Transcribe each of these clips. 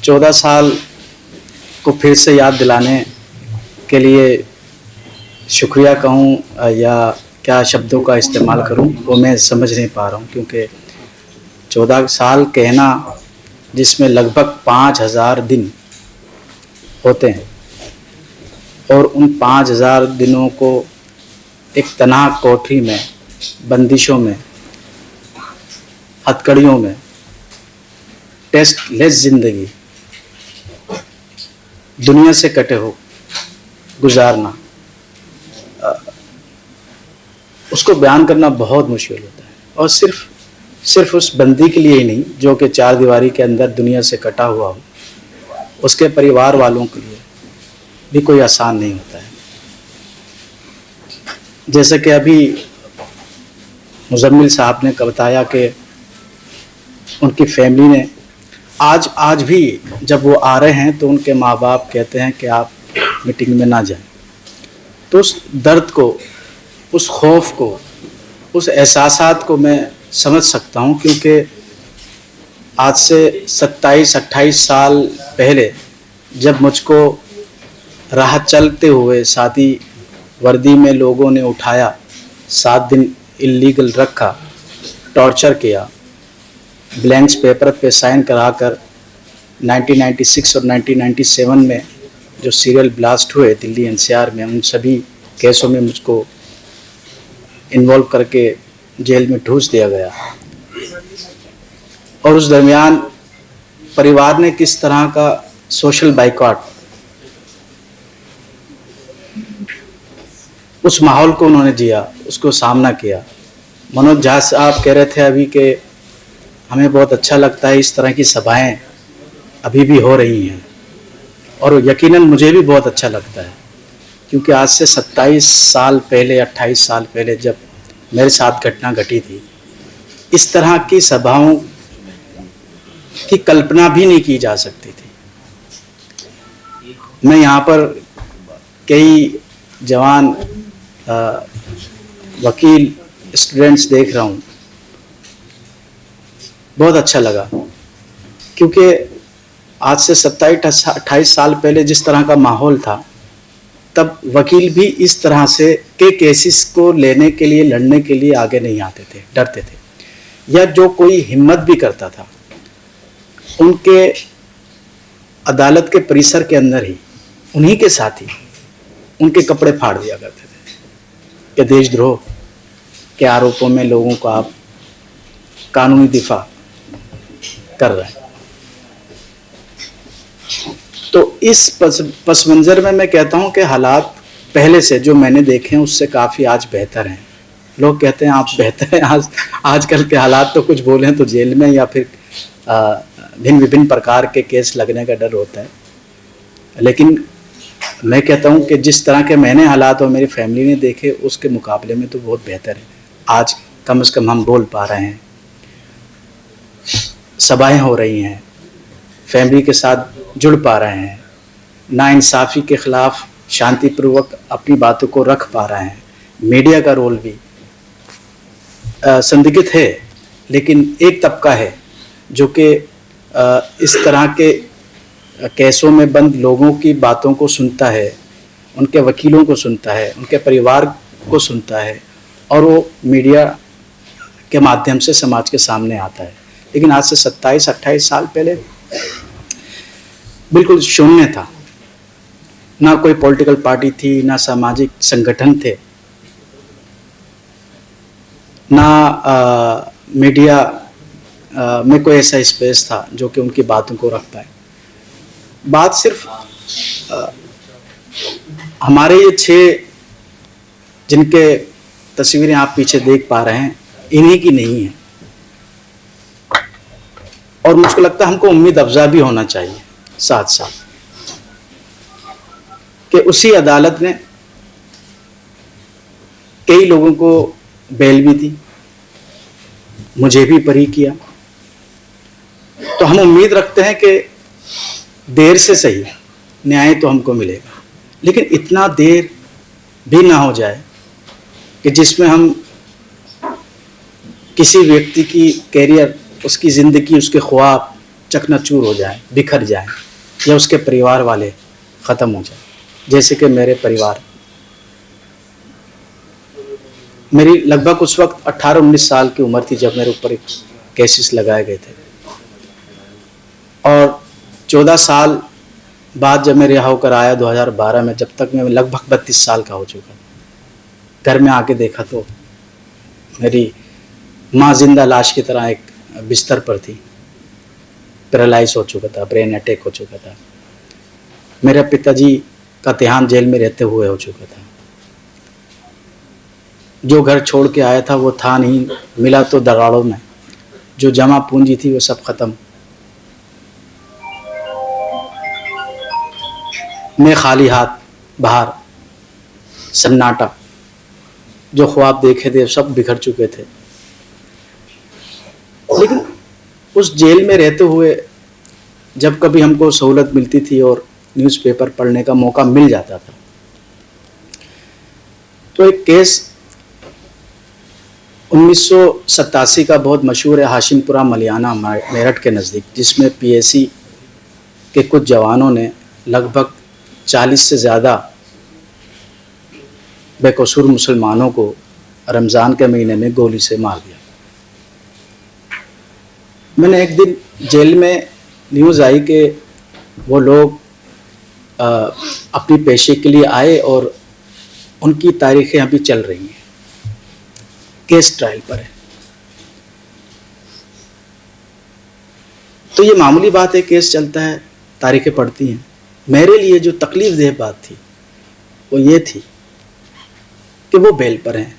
14 साल को फिर से याद दिलाने के लिए शुक्रिया कहूँ या क्या शब्दों का इस्तेमाल करूँ वो मैं समझ नहीं पा रहा हूँ, क्योंकि 14 साल कहना जिसमें लगभग 5000 दिन होते हैं और उन 5000 दिनों को एक तनाव कोठरी में, बंदिशों में, हथकड़ियों में, टेस्ट लेस जिंदगी दुनिया से कटे हो गुजारना, उसको बयान करना बहुत मुश्किल होता है। और सिर्फ उस बंदी के लिए ही नहीं जो कि 4 दीवारी के अंदर दुनिया से कटा हुआ हो, उसके परिवार वालों के लिए भी कोई आसान नहीं होता है। जैसे कि अभी मुजम्मिल साहब ने बताया कि उनकी फैमिली ने आज भी जब वो आ रहे हैं तो उनके माँ बाप कहते हैं कि आप मीटिंग में ना जाएं। तो उस दर्द को, उस खौफ को, उस एहसासात को मैं समझ सकता हूँ, क्योंकि आज से 27-28 साल पहले जब मुझको राह चलते हुए सादी वर्दी में लोगों ने उठाया, 7 दिन इल्लीगल रखा, टॉर्चर किया, ब्लैंक्स पेपर पे साइन कराकर 1996 और 1997 में जो सीरियल ब्लास्ट हुए दिल्ली एनसीआर में, उन सभी केसों में मुझको इन्वॉल्व करके जेल में ठूस दिया गया। और उस दरमियान परिवार ने किस तरह का सोशल बाइकॉट, उस माहौल को उन्होंने जिया, उसको सामना किया। मनोज झा साहब कह रहे थे अभी कि हमें बहुत अच्छा लगता है इस तरह की सभाएं अभी भी हो रही हैं, और यकीनन मुझे भी बहुत अच्छा लगता है, क्योंकि आज से 27 साल पहले, 28 साल पहले जब मेरे साथ घटना घटी थी, इस तरह की सभाओं की कल्पना भी नहीं की जा सकती थी। मैं यहाँ पर कई जवान वकील स्टूडेंट्स देख रहा हूँ, बहुत अच्छा लगा, क्योंकि आज से 27-28 साल पहले जिस तरह का माहौल था, तब वकील भी इस तरह से के केसेस को लेने के लिए, लड़ने के लिए आगे नहीं आते थे, डरते थे, या जो कोई हिम्मत भी करता था उनके अदालत के परिसर के अंदर ही उन्हीं के साथ ही उनके कपड़े फाड़ दिया करते थे कि देशद्रोह के आरोपों में लोगों को आप कानूनी दिफा कर रहे हैं। तो इस पस मंजर में मैं कहता हूं कि हालात पहले से जो मैंने देखे हैं उससे काफ़ी आज बेहतर हैं। लोग कहते हैं आप बेहतर हैं, आजकल के हालात तो कुछ बोलें तो जेल में या फिर भिन्न विभिन्न प्रकार के केस लगने का डर होता है, लेकिन मैं कहता हूं कि जिस तरह के मैंने हालात और मेरी फैमिली ने देखे उसके मुकाबले में तो बहुत बेहतर है। आज कम से कम हम बोल पा रहे हैं, सभाएं हो रही हैं, फैमिली के साथ जुड़ पा रहे हैं, नाइंसाफ़ी के ख़िलाफ़ शांतिपूर्वक अपनी बातों को रख पा रहे हैं। मीडिया का रोल भी संदिग्ध है, लेकिन एक तबका है जो कि इस तरह के केसों में बंद लोगों की बातों को सुनता है, उनके वकीलों को सुनता है, उनके परिवार को सुनता है, और वो मीडिया के माध्यम से समाज के सामने आता है। लेकिन आज से 27-28 साल पहले बिल्कुल शून्य था, ना कोई पॉलिटिकल पार्टी थी, ना सामाजिक संगठन थे, ना मीडिया में कोई ऐसा स्पेस था जो कि उनकी बातों को रख पाए। बात सिर्फ हमारे ये 6 जिनके तस्वीरें आप पीछे देख पा रहे हैं, इन्हीं की नहीं है, और मुझको लगता है हमको उम्मीद अफजा भी होना चाहिए साथ साथ कि उसी अदालत ने कई लोगों को बेल भी दी, मुझे भी बरी किया। तो हम उम्मीद रखते हैं कि देर से सही न्याय तो हमको मिलेगा, लेकिन इतना देर भी ना हो जाए कि जिसमें हम किसी व्यक्ति की कैरियर, उसकी ज़िंदगी, उसके ख्वाब चकनाचूर हो जाए, बिखर जाए, या उसके परिवार वाले ख़त्म हो जाए। जैसे कि मेरे परिवार, मेरी लगभग उस वक्त 18-19 साल की उम्र थी जब मेरे ऊपर एक केसेस लगाए गए थे, और 14 साल बाद जब मैं रिहा होकर आया 2012 में, जब तक मैं लगभग 32 साल का हो चुका था। घर में आके देखा तो मेरी माँ जिंदा लाश की तरह एक बिस्तर पर थी, पैरालाइज हो चुका था, ब्रेन अटैक हो चुका था। मेरे पिताजी का देहांत जेल में रहते हुए हो चुका था। जो घर छोड़ के आया था वो था नहीं, मिला तो दराड़ों में। जो जमा पूंजी थी वो सब खत्म। मैं खाली हाथ बाहर, सन्नाटा। जो ख्वाब देखे थे सब बिखर चुके थे। लेकिन उस जेल में रहते हुए जब कभी हमको सहूलत मिलती थी और न्यूज़पेपर पढ़ने का मौका मिल जाता था, तो एक केस 1987 का बहुत मशहूर है, हाशिमपुरा मलियाना मेरठ के नज़दीक, जिसमें पीएसी के कुछ जवानों ने लगभग 40 से ज़्यादा बेकसूर मुसलमानों को रमज़ान के महीने में गोली से मार दिया। मैंने एक दिन जेल में न्यूज़ आई कि वो लोग अपनी पेशी के लिए आए और उनकी तारीखें अभी चल रही हैं, केस ट्रायल पर है। तो ये मामूली बात है, केस चलता है, तारीखें पड़ती हैं। मेरे लिए जो तकलीफ देह बात थी वो ये थी कि वो बेल पर हैं,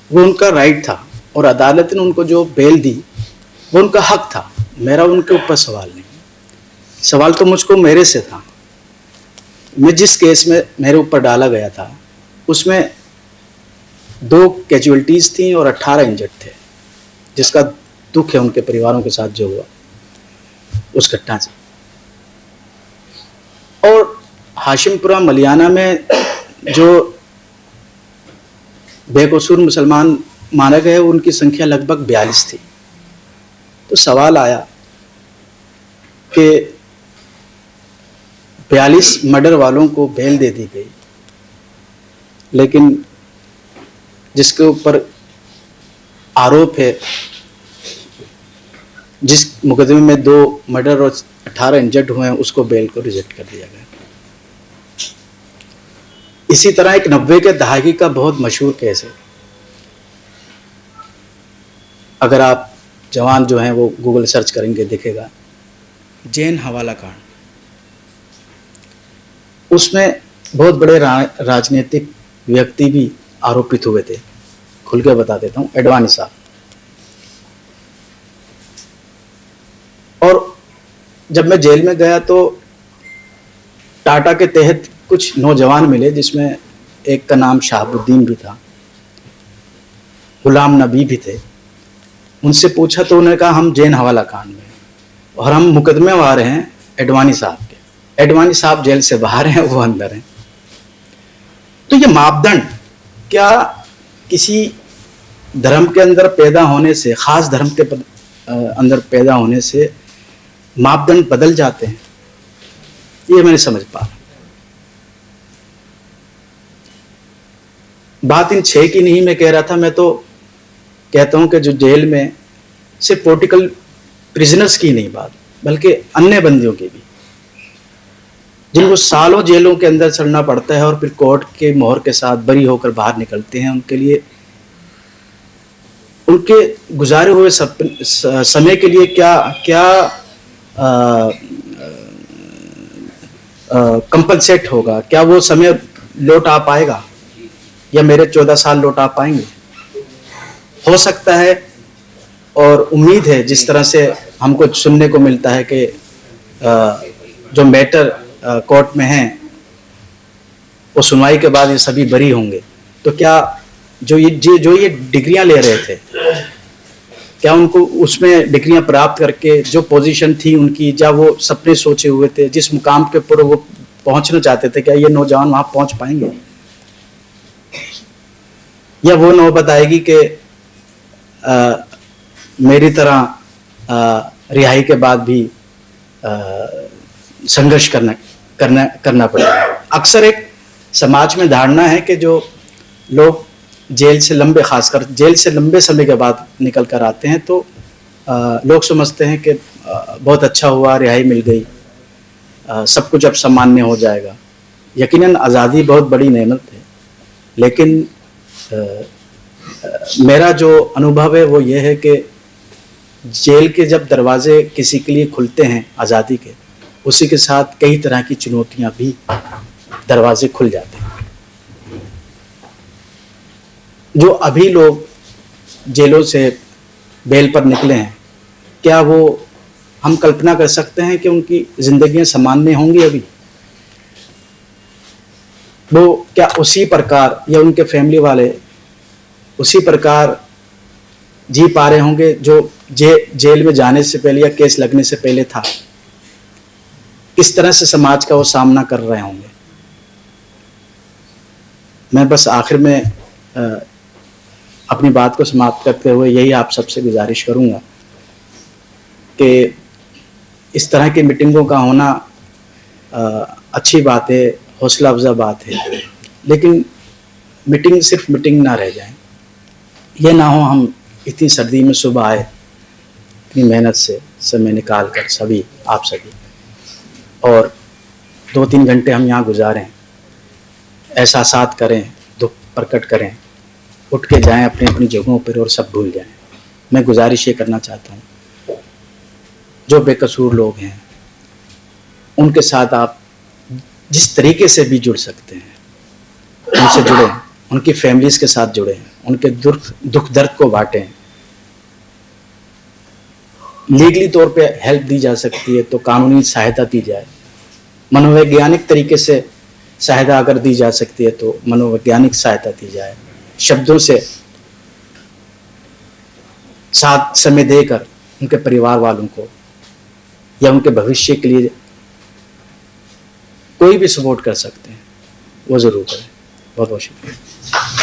वो उनका राइट था, और अदालत ने उनको जो बेल दी वो उनका हक था। मेरा उनके ऊपर सवाल नहीं, सवाल तो मुझको मेरे से था। मैं जिस केस में मेरे ऊपर डाला गया था उसमें 2 कैजुअल्टीज़ थी और 18 इंजर्ड थे, जिसका दुख है उनके परिवारों के साथ जो हुआ उस घटना से। और हाशिमपुरा मलियाना में जो बेकसूर मुसलमान मारे गए उनकी संख्या लगभग 42 थी। तो सवाल आया कि 42 मर्डर वालों को बेल दे दी गई, लेकिन जिसके ऊपर आरोप है, जिस मुकदमे में 2 मर्डर और 18 इंजर्ड हुए हैं, उसको बेल को रिजेक्ट कर दिया गया। इसी तरह एक 90 के दहाके का बहुत मशहूर केस है, अगर आप जवान जो हैं वो गूगल सर्च करेंगे दिखेगा, जैन हवाला कांड। उसमें बहुत बड़े राजनीतिक व्यक्ति भी आरोपित हुए थे। खुल के बता देता हूँ, एडवाणी साहब। और जब मैं जेल में गया तो टाटा के तहत कुछ नौजवान मिले, जिसमें एक का नाम शहाबुद्दीन भी था, गुलाम नबी भी थे। उनसे पूछा तो उन्होंने कहा हम जैन हवाला कांड में, और हम मुकदमे वार हैं एडवाणी साहब के। एडवाणी साहब जेल से बाहर हैं, वो अंदर हैं। तो ये मापदंड क्या किसी धर्म के अंदर पैदा होने से, खास धर्म के अंदर पैदा होने से मापदंड बदल जाते हैं? ये मैं नहीं समझ पा रहा। बात इन 6 की नहीं मैं कह रहा था, मैं तो कहता हूं कि जो जेल में सिर्फ पॉलिटिकल प्रिजनर्स की नहीं बात, बल्कि अन्य बंदियों की भी, जिनको सालों जेलों के अंदर चलना पड़ता है और फिर कोर्ट के मोहर के साथ बरी होकर बाहर निकलते हैं, उनके लिए, उनके गुजारे हुए समय के लिए क्या क्या कंपनसेट होगा? क्या वो समय लौट आ पाएगा, या मेरे 14 साल लौट आ पाएंगे? हो सकता है, और उम्मीद है, जिस तरह से हमको सुनने को मिलता है कि जो मैटर कोर्ट में हैं वो सुनवाई के बाद ये सभी बरी होंगे। तो क्या जो ये डिग्रियां ले रहे थे, क्या उनको उसमें डिग्रियां प्राप्त करके जो पोजीशन थी उनकी, जब वो सपने सोचे हुए थे, जिस मुकाम के ऊपर वो पहुंचना चाहते थे, क्या ये नौजवान वहां पहुंच पाएंगे? या वो नौबत आएगी कि मेरी तरह रिहाई के बाद भी संघर्ष करना पड़ेगा। अक्सर एक समाज में धारणा है कि जो लोग खासकर जेल से लंबे समय के बाद निकल कर आते हैं तो लोग समझते हैं कि बहुत अच्छा हुआ, रिहाई मिल गई, सब कुछ अब सामान्य हो जाएगा। यकीनन आज़ादी बहुत बड़ी नेमत है, लेकिन मेरा जो अनुभव है वो ये है कि जेल के जब दरवाजे किसी के लिए खुलते हैं आज़ादी के, उसी के साथ कई तरह की चुनौतियां भी दरवाजे खुल जाते हैं। जो अभी लोग जेलों से बेल पर निकले हैं, क्या वो हम कल्पना कर सकते हैं कि उनकी जिंदगियां सामान्य होंगी? अभी वो क्या उसी प्रकार या उनके फैमिली वाले उसी प्रकार जी पा रहे होंगे जो जेल में जाने से पहले या केस लगने से पहले था? किस तरह से समाज का वो सामना कर रहे होंगे? मैं बस आखिर में अपनी बात को समाप्त करते हुए यही आप सबसे गुजारिश करूंगा कि इस तरह की मीटिंगों का होना अच्छी बात है, हौसला अफजा बात है, लेकिन मीटिंग सिर्फ मीटिंग ना रह जाए। ये ना हो हम इतनी सर्दी में सुबह आए, इतनी मेहनत से समय निकाल कर सभी आप सभी, और 2-3 घंटे हम यहाँ गुजारें, एहसासात करें, दुख प्रकट करें, उठ के जाएं अपनी अपनी जगहों पर और सब भूल जाएं। मैं गुजारिश ये करना चाहता हूँ, जो बेकसूर लोग हैं उनके साथ आप जिस तरीके से भी जुड़ सकते हैं उनसे जुड़ें, उनकी फैमिलीज के साथ जुड़ें, उनके दुख दर्द को बांटें। लीगली तौर पे हेल्प दी जा सकती है तो कानूनी सहायता दी जाए, मनोवैज्ञानिक तरीके से सहायता अगर दी जा सकती है तो मनोवैज्ञानिक सहायता दी जाए। शब्दों से साथ समय देकर उनके परिवार वालों को या उनके भविष्य के लिए कोई भी सपोर्ट कर सकते हैं वो ज़रूर करें। बहुत बहुत शुक्रिया।